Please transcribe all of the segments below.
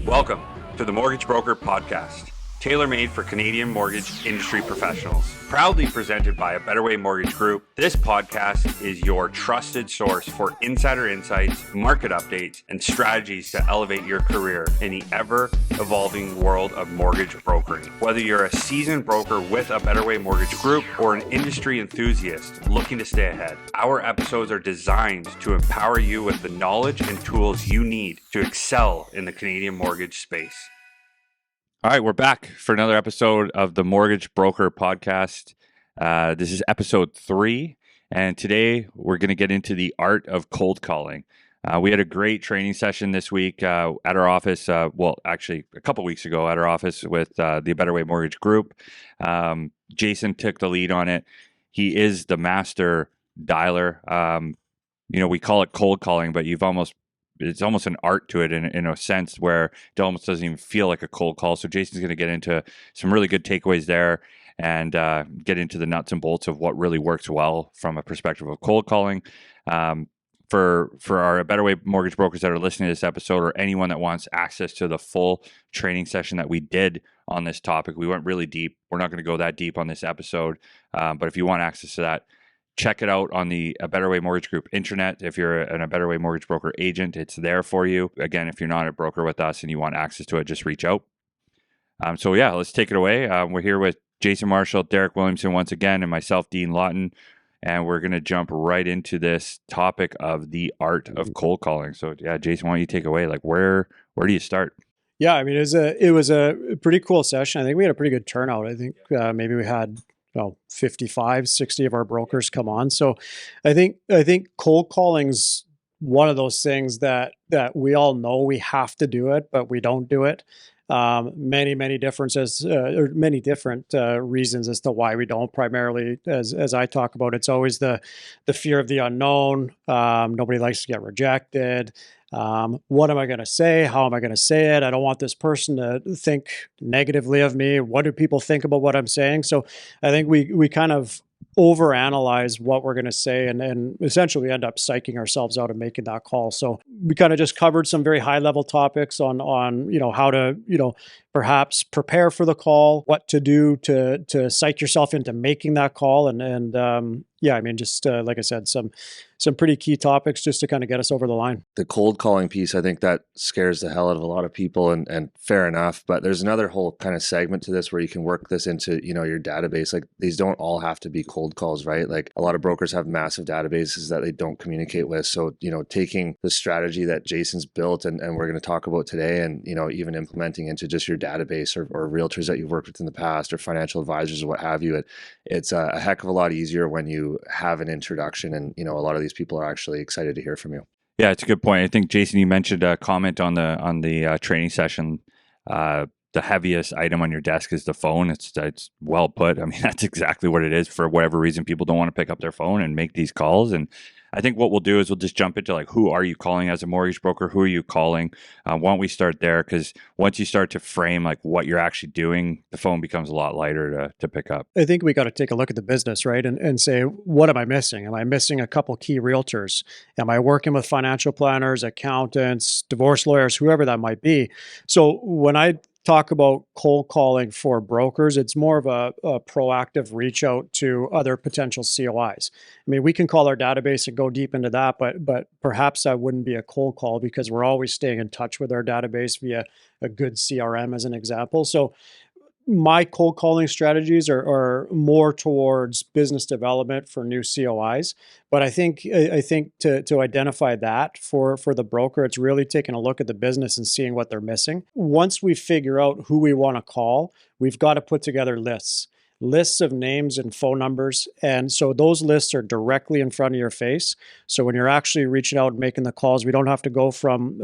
Welcome to the Mortgage Broker Podcast, tailor-made for Canadian mortgage industry professionals. Proudly presented by A Better Way Mortgage Group, this podcast is your trusted source for insider insights, market updates, and strategies to elevate your career in the ever-evolving world of mortgage brokering. Whether you're a seasoned broker with A Better Way Mortgage Group or an industry enthusiast looking to stay ahead, our episodes are designed to empower you with the knowledge and tools you need to excel in the Canadian mortgage space. All right, we're back for another episode of the Mortgage Broker Podcast. This is episode 3, and today we're going to get into the art of cold calling. We had a great training session this week at our office, actually a couple weeks ago at our office with the Better Way Mortgage Group. Jason took the lead on it. He is the master dialer. We call it cold calling, but it's almost an art to it in a sense where it almost doesn't even feel like a cold call. So Jason's going to get into some really good takeaways there and get into the nuts and bolts of what really works well from a perspective of cold calling. For our Better Way mortgage brokers that are listening to this episode, or anyone that wants access to the full training session that we did on this topic, we went really deep. We're not going to go that deep on this episode, but if you want access to that, check it out on the A Better Way Mortgage Group intranet. If you're A Better Way Mortgage Broker agent, it's there for you. Again, if you're not a broker with us and you want access to it, just reach out. Let's take it away. We're here with Jason Marshall, Derek Williamson once again, and myself, Dean Lawton, and we're going to jump right into this topic of the art of cold calling. So, Jason, why don't you take away? Like, where do you start? Yeah, I mean, it was a pretty cool session. I think we had a pretty good turnout. I think maybe we had 55, 60 of our brokers come on. So I think cold calling's one of those things that we all know we have to do it, but we don't do it. Many differences, or many different reasons as to why we don't. Primarily, as I talk about, it's always the fear of the unknown. Nobody likes to get rejected. What am I going to say? How am I going to say it? I don't want this person to think negatively of me. What do people think about what I'm saying? So I think we kind of overanalyze what we're going to say and essentially end up psyching ourselves out of making that call. So we kind of just covered some very high level topics on how to, perhaps prepare for the call, what to do to psych yourself into making that call. Like I said, some pretty key topics just to kind of get us over the line. The cold calling piece, I think that scares the hell out of a lot of people, and fair enough. But there's another whole kind of segment to this where you can work this into, your database. Like, these don't all have to be cold calls, right? Like, a lot of brokers have massive databases that they don't communicate with. So, taking the strategy that Jason's built and we're going to talk about today, and, even implementing into just your database or realtors that you've worked with in the past, or financial advisors or what have you, it's a heck of a lot easier when you have an introduction, and a lot of these people are actually excited to hear from you. Yeah, it's a good point. I think, Jason, you mentioned a comment on the training session. The heaviest item on your desk is the phone. It's well put. I mean, that's exactly what it is. For whatever reason, people don't want to pick up their phone and make these calls. And I think what we'll do is we'll just jump into, like, who are you calling as a mortgage broker? Who are you calling? Why don't we start there? Because once you start to frame like what you're actually doing, the phone becomes a lot lighter to pick up. I think we got to take a look at the business, right? And say, what am I missing? Am I missing a couple key realtors? Am I working with financial planners, accountants, divorce lawyers, whoever that might be? So when I talk about cold calling for brokers, it's more of a proactive reach out to other potential COIs. I mean, we can call our database and go deep into that, but perhaps that wouldn't be a cold call because we're always staying in touch with our database via a good CRM as an example. So my cold calling strategies are more towards business development for new COIs. But I think to identify that for the broker, it's really taking a look at the business and seeing what they're missing. Once we figure out who we want to call, we've got to put together lists of names and phone numbers. And so those lists are directly in front of your face. So when you're actually reaching out and making the calls, we don't have to go from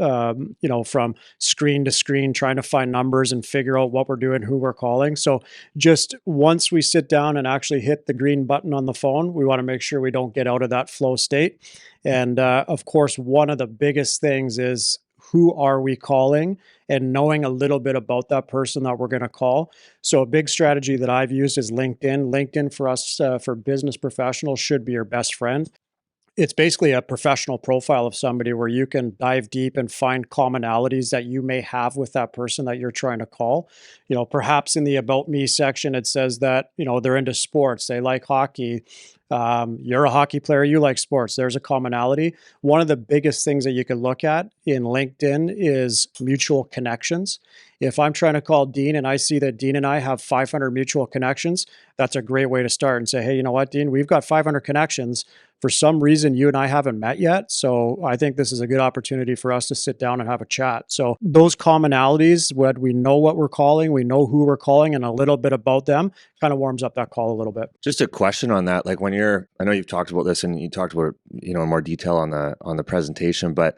screen to screen trying to find numbers and figure out what we're doing, who we're calling. So just once we sit down and actually hit the green button on the phone, we want to make sure we don't get out of that flow state. And of course, one of the biggest things is, who are we calling, and knowing a little bit about that person that we're going to call. So a big strategy that I've used is LinkedIn. LinkedIn for us, for business professionals, should be your best friend. It's basically a professional profile of somebody where you can dive deep and find commonalities that you may have with that person that you're trying to call. Perhaps in the About Me section, it says that, they're into sports, they like hockey. You're a hockey player, you like sports. There's a commonality. One of the biggest things that you can look at in LinkedIn is mutual connections. If I'm trying to call Dean and I see that Dean and I have 500 mutual connections, that's a great way to start and say, hey, you know what, Dean, we've got 500 connections. For some reason, you and I haven't met yet. So I think this is a good opportunity for us to sit down and have a chat. So those commonalities, when we know what we're calling, we know who we're calling and a little bit about them, kind of warms up that call a little bit. Just a question on that. Like I know you've talked about this and you talked about, in more detail on the presentation, but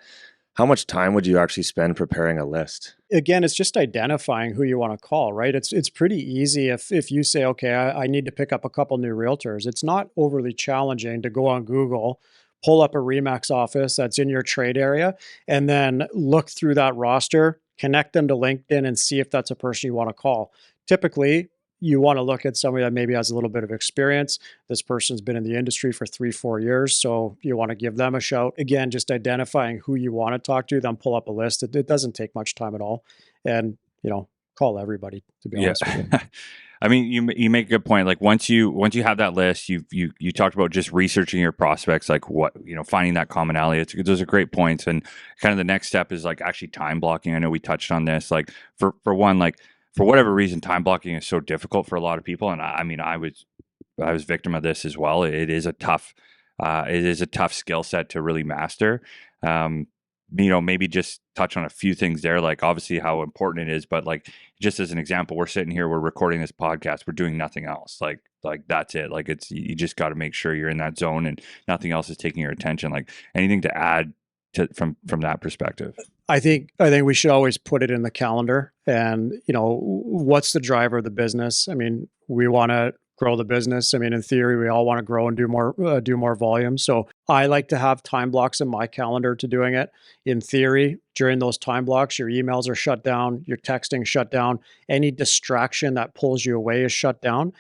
how much time would you actually spend preparing a list? Again, it's just identifying who you want to call, right? It's pretty easy if you say, okay, I need to pick up a couple new realtors. It's not overly challenging to go on Google, pull up a Remax office that's in your trade area, and then look through that roster, connect them to LinkedIn, and see if that's a person you want to call. Typically, you want to look at somebody that maybe has a little bit of experience. This person's been in the industry for 3-4 years, so you want to give them a shout. Again, just identifying who you want to talk to, then pull up a list. It doesn't take much time at all. And, call everybody, to be honest with you. I mean, you make a good point. Like once you have that list, you talked about just researching your prospects, like what, finding that commonality. Those are great points. And kind of the next step is like actually time blocking. I know we touched on this. Like for one, like for whatever reason, time blocking is so difficult for a lot of people. And I was victim of this as well. It is a tough skill set to really master. Maybe just touch on a few things there, like obviously how important it is, but like just as an example, we're sitting here, we're recording this podcast, we're doing nothing else. Like that's it. Like you just got to make sure you're in that zone and nothing else is taking your attention. Like anything to add from that perspective? I think we should always put it in the calendar. And what's the driver of the business? I mean, we want to grow the business. I mean, in theory, we all want to grow and do more volume. So I like to have time blocks in my calendar to doing it. In theory, during those time blocks, your emails are shut down, your texting shut down, any distraction that pulls you away is shut down.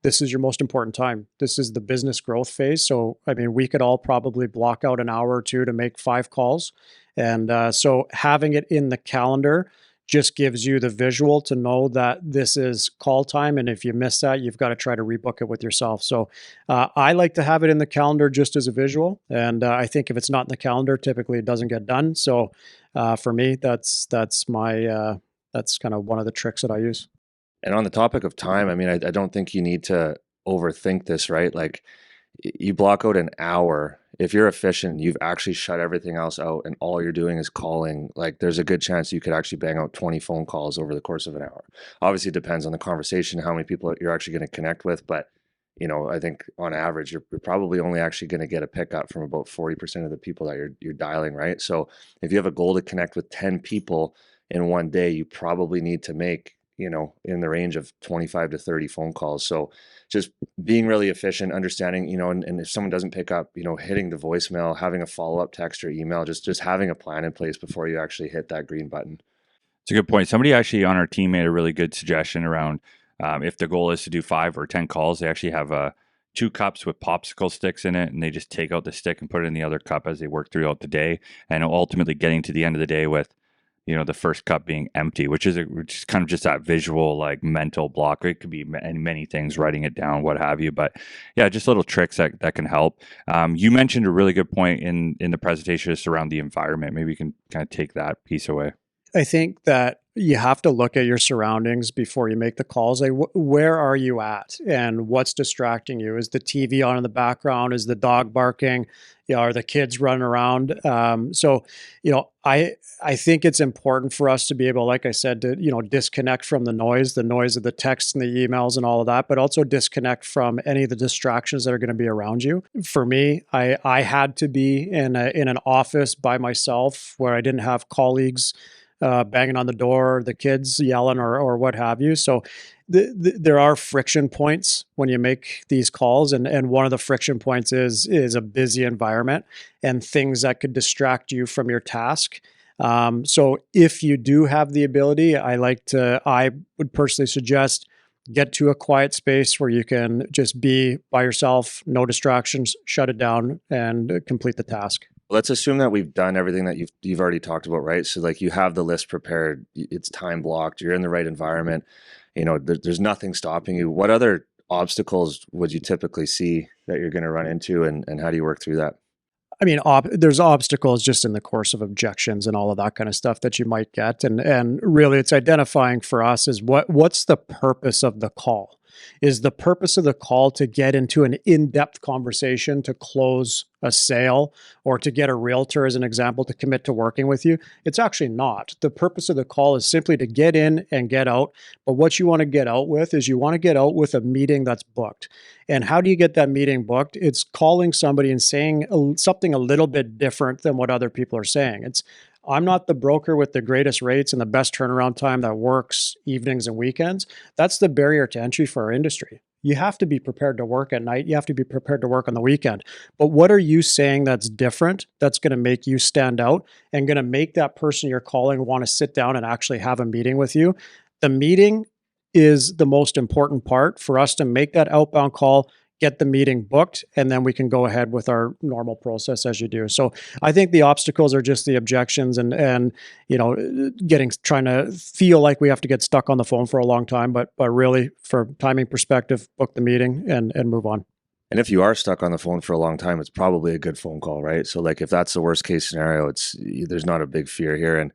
This is your most important time. This is the business growth phase. So, I mean, we could all probably block out an hour or two to make 5 calls. And so having it in the calendar just gives you the visual to know that this is call time. And if you miss that, you've got to try to rebook it with yourself. So I like to have it in the calendar just as a visual. And I think if it's not in the calendar, typically it doesn't get done. So for me, that's my that's kind of one of the tricks that I use. And on the topic of time, I mean, I don't think you need to overthink this, right? Like you block out an hour. If you're efficient, you've actually shut everything else out and all you're doing is calling, like there's a good chance you could actually bang out 20 phone calls over the course of an hour. Obviously, it depends on the conversation, how many people you're actually going to connect with. But, I think on average, you're probably only actually going to get a pickup from about 40% of the people that you're dialing, right? So if you have a goal to connect with 10 people in one day, you probably need to make in the range of 25 to 30 phone calls. So just being really efficient, understanding, and if someone doesn't pick up, hitting the voicemail, having a follow-up text or email, just having a plan in place before you actually hit that green button. It's a good point. Somebody actually on our team made a really good suggestion around if the goal is to do 5 or 10 calls, they actually have 2 cups with popsicle sticks in it, and they just take out the stick and put it in the other cup as they work throughout the day, and ultimately getting to the end of the day with the first cup being empty, which is kind of just that visual, like mental block. It could be many things, writing it down, what have you. But yeah, just little tricks that can help. You mentioned a really good point in the presentation just around the environment. Maybe you can kind of take that piece away. I think that you have to look at your surroundings before you make the calls. Like, where are you at and what's distracting you? Is the TV on in the background? Is the dog barking? Are the kids running around? I think it's important for us to be able, like I said, to, disconnect from the noise of the texts and the emails and all of that, but also disconnect from any of the distractions that are going to be around you. For me, I had to be in an office by myself where I didn't have colleagues banging on the door, the kids yelling or what have you. So there are friction points when you make these calls. And one of the friction points is a busy environment and things that could distract you from your task. So if you do have the ability, I would personally suggest get to a quiet space where you can just be by yourself, no distractions, shut it down, and complete the task. Let's assume that we've done everything that you've already talked about, right? So like you have the list prepared, it's time blocked, you're in the right environment, there's nothing stopping you. What other obstacles would you typically see that you're going to run into, and how do you work through that? I mean, there's obstacles just in the course of objections and all of that kind of stuff that you might get, and really, it's identifying for us is what's the purpose of the call? Is the purpose of the call to get into an in-depth conversation to close a sale, or to get a realtor, as an example, to commit to working with you? It's actually not. The purpose of the call is simply to get in and get out. But what you want to get out with is you want to get out with a meeting that's booked. And how do you get that meeting booked? It's calling somebody and saying something a little bit different than what other people are saying. I'm not the broker with the greatest rates and the best turnaround time that works evenings and weekends. That's the barrier to entry for our industry. You have to be prepared to work at night. You have to be prepared to work on the weekend. But what are you saying that's different, that's going to make you stand out and going to make that person you're calling want to sit down and actually have a meeting with you? The meeting is the most important part for us to make that outbound call, get the meeting booked, and then we can go ahead with our normal process as you do. So I think the obstacles are just the objections and trying to feel like we have to get stuck on the phone for a long time, but really, for timing perspective, book the meeting and move on. And if you are stuck on the phone for a long time, it's probably a good phone call, right? So like if that's the worst case scenario, there's not a big fear here. And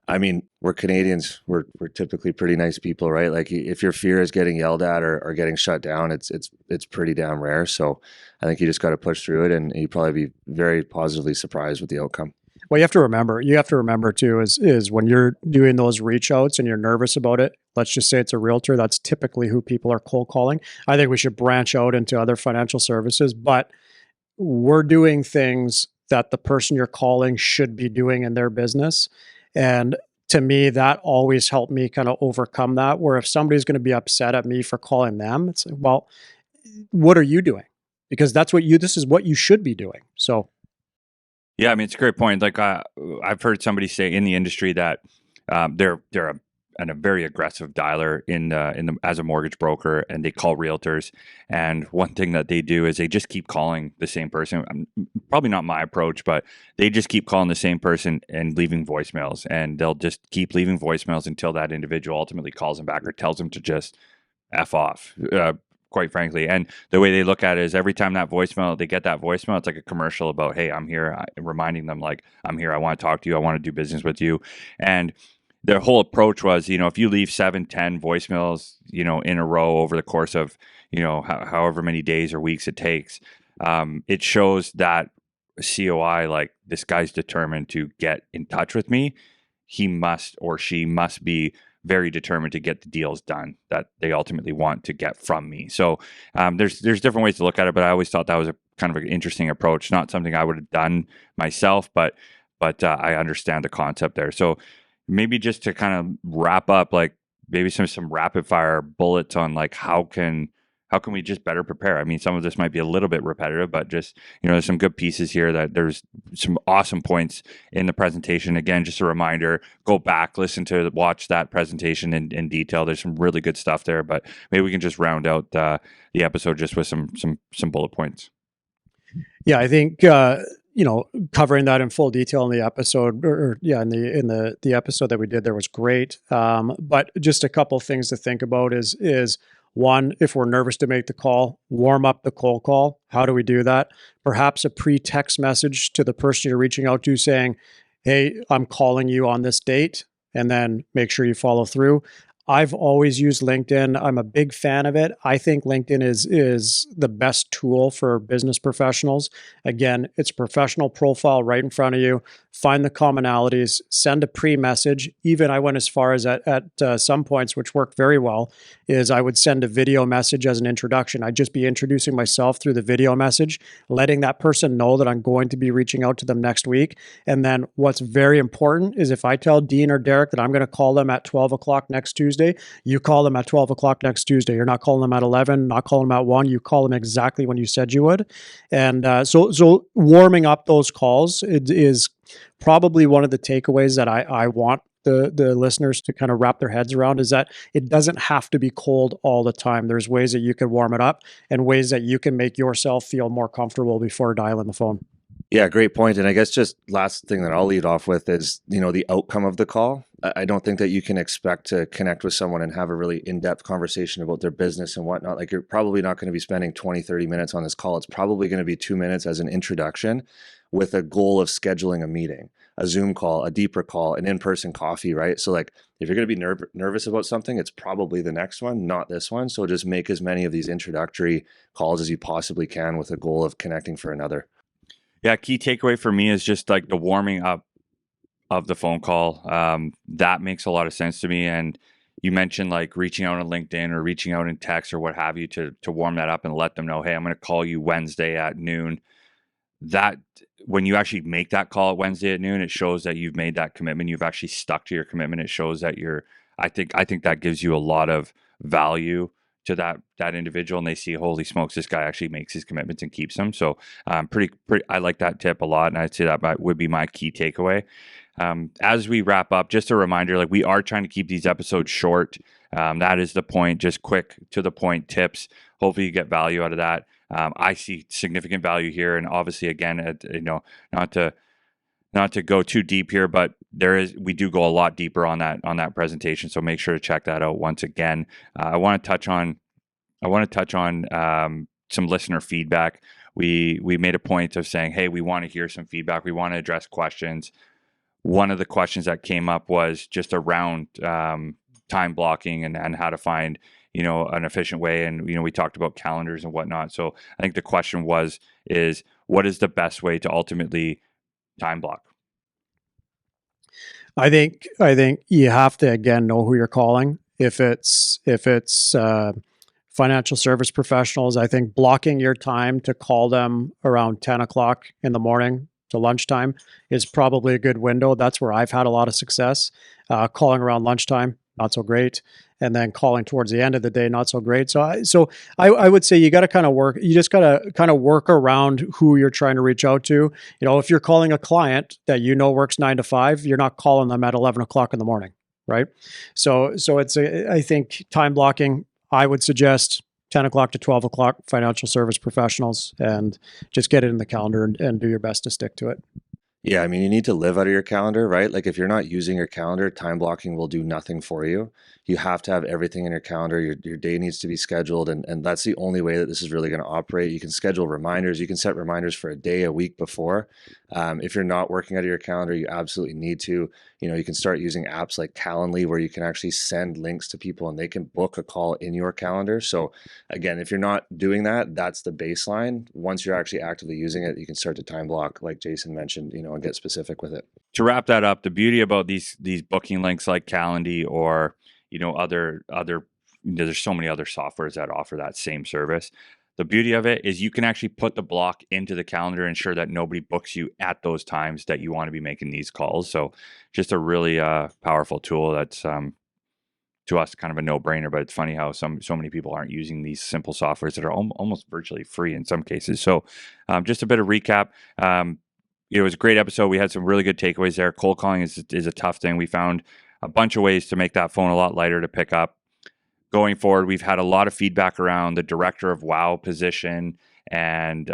I mean, we're Canadians. We're typically pretty nice people, right? Like if your fear is getting yelled at or getting shut down, it's pretty damn rare. So I think you just got to push through it, and you probably be very positively surprised with the outcome. Well, you have to remember too, is when you're doing those reach outs and you're nervous about it, let's just say it's a realtor, that's typically who people are cold calling. I think we should branch out into other financial services, but we're doing things that the person you're calling should be doing in their business. And to me, that always helped me kind of overcome that, where if somebody's going to be upset at me for calling them, it's like, well, what are you doing? Because this is what you should be doing. So. Yeah, I mean, it's a great point. Like I've heard somebody say in the industry that they're a very aggressive dialer as a mortgage broker, and they call realtors. And one thing that they do is they just keep calling the same person. Probably not my approach, but they just keep calling the same person and leaving voicemails, and they'll just keep leaving voicemails until that individual ultimately calls them back or tells them to just F off. Quite frankly. And the way they look at it is every time they get that voicemail, it's like a commercial about, hey, I'm here, reminding them like, I'm here, I want to talk to you, I want to do business with you. And their whole approach was, if you leave 7-10 voicemails, in a row over the course of, however many days or weeks it takes, it shows that COI, like, this guy's determined to get in touch with me. He must, or she must be very determined to get the deals done that they ultimately want to get from me. So there's different ways to look at it, but I always thought that was a kind of an interesting approach. Not something I would have done myself, but I understand the concept there. So maybe just to kind of wrap up, like maybe some rapid fire bullets on like how can we just better prepare? I mean, some of this might be a little bit repetitive, but just, there's some good pieces here, that there's some awesome points in the presentation. Again, just a reminder, go back, watch that presentation in detail. There's some really good stuff there, but maybe we can just round out the episode just with some bullet points. Yeah, I think, covering that in full detail in the episode, in the episode that we did there was great. But just a couple things to think about is one, if we're nervous to make the call, warm up the cold call. How do we do that? Perhaps a pre-text message to the person you're reaching out to saying, hey, I'm calling you on this date, and then make sure you follow through. I've always used LinkedIn. I'm a big fan of it. I think LinkedIn is the best tool for business professionals. Again, it's a professional profile right in front of you. Find the commonalities, send a pre-message. Even I went as far as at some points, which worked very well, is I would send a video message as an introduction. I'd just be introducing myself through the video message, letting that person know that I'm going to be reaching out to them next week. And then what's very important is if I tell Dean or Derek that I'm going to call them at 12 o'clock next Tuesday, you call them at 12 o'clock next Tuesday. You're not calling them at 11, not calling them at 1. You call them exactly when you said you would. And so warming up those calls is probably one of the takeaways that I want the listeners to kind of wrap their heads around is that it doesn't have to be cold all the time. There's ways that you can warm it up and ways that you can make yourself feel more comfortable before dialing the phone. Yeah, great point. And I guess just last thing that I'll lead off with is, the outcome of the call. I don't think that you can expect to connect with someone and have a really in-depth conversation about their business and whatnot. Like, you're probably not going to be spending 20, 30 minutes on this call. It's probably going to be 2 minutes as an introduction with a goal of scheduling a meeting, a Zoom call, a deeper call, an in-person coffee, right? So like, if you're going to be nervous about something, it's probably the next one, not this one. So just make as many of these introductory calls as you possibly can with a goal of connecting for another. Yeah, key takeaway for me is just like the warming up of the phone call. That makes a lot of sense to me. And you mentioned like reaching out on LinkedIn or reaching out in text or what have you to warm that up and let them know, hey, I'm going to call you Wednesday at noon. That when you actually make that call Wednesday at noon, it shows that you've made that commitment. You've actually stuck to your commitment. It shows that I think that gives you a lot of value to that individual, and they see, holy smokes, this guy actually makes his commitments and keeps them. So pretty I like that tip a lot, and I'd say that would be my key takeaway. As we wrap up, just a reminder, like, we are trying to keep these episodes short. That is the point, just quick to the point tips. Hopefully you get value out of that. I see significant value here, and obviously, again, not to go too deep here, but we do go a lot deeper on that presentation. So make sure to check that out once again. I want to touch on some listener feedback. We made a point of saying, hey, we want to hear some feedback. We want to address questions. One of the questions that came up was just around time blocking and how to find an efficient way. And we talked about calendars and whatnot. So I think the question is what is the best way to ultimately time block? I think you have to, again, know who you're calling. If it's financial service professionals, I think blocking your time to call them around 10 o'clock in the morning to lunchtime is probably a good window. That's where I've had a lot of success. Calling around lunchtime, not so great. And then calling towards the end of the day, not so great. So I would say you got to kind of work. You just got to kind of work around who you're trying to reach out to. If you're calling a client that works 9 to 5, you're not calling them at 11 o'clock in the morning, right? So I think time blocking, I would suggest 10 o'clock to 12 o'clock, financial service professionals, and just get it in the calendar and do your best to stick to it. Yeah, I mean, you need to live out of your calendar, right? Like, if you're not using your calendar, time blocking will do nothing for you. You have to have everything in your calendar. Your day needs to be scheduled, and that's the only way that this is really going to operate. You can schedule reminders. You can set reminders for a day, a week before. If you're not working out of your calendar, you absolutely need to. You can start using apps like Calendly, where you can actually send links to people and they can book a call in your calendar. So again, if you're not doing that, that's the baseline. Once you're actually actively using it, you can start to time block, like Jason mentioned, and get specific with it. To wrap that up, the beauty about these booking links like Calendly or other there's so many other softwares that offer that same service. The beauty of it is you can actually put the block into the calendar, ensure that nobody books you at those times that you want to be making these calls. So just a really powerful tool that's to us kind of a no-brainer, but it's funny how so many people aren't using these simple softwares that are almost virtually free in some cases. So just a bit of recap. It was a great episode. We had some really good takeaways there. Cold calling is a tough thing. We found a bunch of ways to make that phone a lot lighter to pick up. Going forward, we've had a lot of feedback around the director of WOW position and,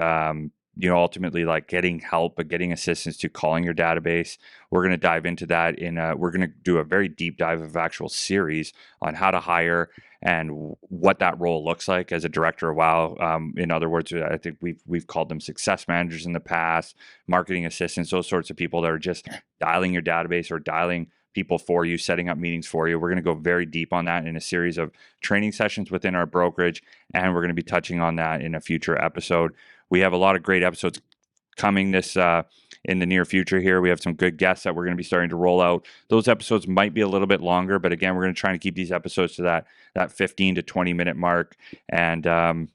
ultimately like getting help, but getting assistance to calling your database. We're going to dive into that we're going to do a very deep dive of actual series on how to hire and what that role looks like as a director of WOW. In other words, I think we've called them success managers in the past, marketing assistants, those sorts of people that are just dialing your database or dialing people for you, setting up meetings for you. We're going to go very deep on that in a series of training sessions within our brokerage, and we're going to be touching on that in a future episode. We have a lot of great episodes coming this in the near future here. We have some good guests that we're going to be starting to roll out. Those episodes might be a little bit longer, but again, we're going to try and keep these episodes to that 15 to 20 minute mark. And on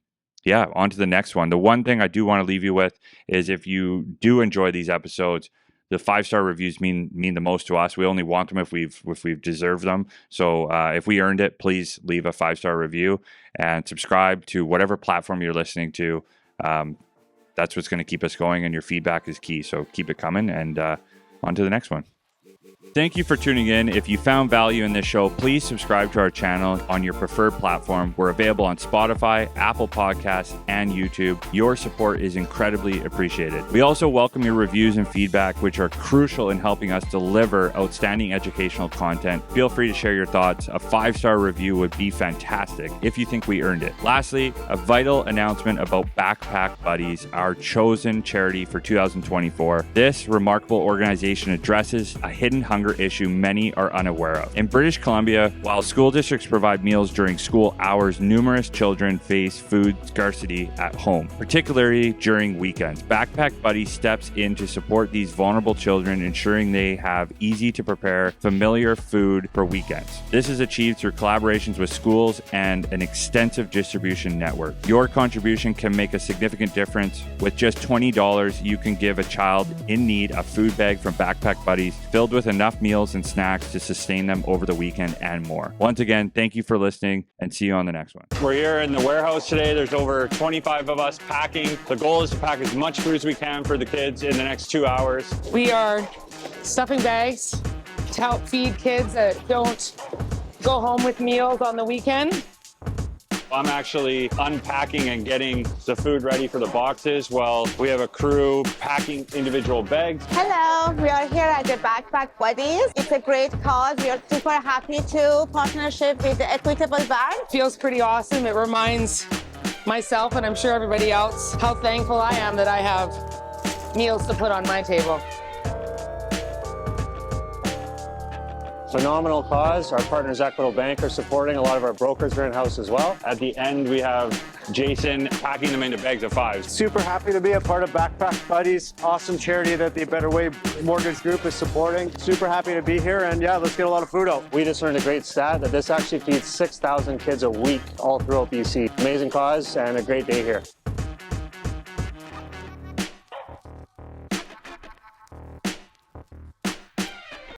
to the next one. The one thing I do want to leave you with is, if you do enjoy these episodes, the 5-star reviews mean the most to us. We only want them if we've deserved them. So if we earned it, please leave a 5-star review and subscribe to whatever platform you're listening to. That's what's going to keep us going, and your feedback is key. So keep it coming, and on to the next one. Thank you for tuning in. If you found value in this show, please subscribe to our channel on your preferred platform. We're available on Spotify, Apple Podcasts, and YouTube. Your support is incredibly appreciated. We also welcome your reviews and feedback, which are crucial in helping us deliver outstanding educational content. Feel free to share your thoughts. A 5-star review would be fantastic if you think we earned it. Lastly, a vital announcement about Backpack Buddies, our chosen charity for 2024. This remarkable organization addresses a hidden hunger issue many are unaware of. In British Columbia, while school districts provide meals during school hours, numerous children face food scarcity at home, particularly during weekends. Backpack Buddies steps in to support these vulnerable children, ensuring they have easy to prepare, familiar food for weekends. This is achieved through collaborations with schools and an extensive distribution network. Your contribution can make a significant difference. With just $20, you can give a child in need a food bag from Backpack Buddies filled with enough meals and snacks to sustain them over the weekend and more. Once again, thank you for listening and see you on the next one. We're here in the warehouse today. There's over 25 of us packing. The goal is to pack as much food as we can for the kids in the next 2 hours. We are stuffing bags to help feed kids that don't go home with meals on the weekend. I'm actually unpacking and getting the food ready for the boxes while we have a crew packing individual bags. Hello, we are here at the Backpack Buddies. It's a great cause. We are super happy to partnership with the Equitable Bank. Feels pretty awesome. It reminds myself, and I'm sure everybody else, how thankful I am that I have meals to put on my table. Phenomenal cause. Our partners Equitable Bank are supporting. A lot of our brokers are in-house as well. At the end, we have Jason packing them into bags of 5. Super happy to be a part of Backpack Buddies. Awesome charity that the Better Way Mortgage Group is supporting. Super happy to be here, and yeah, let's get a lot of food out. We just learned a great stat that this actually feeds 6,000 kids a week all throughout BC. Amazing cause and a great day here.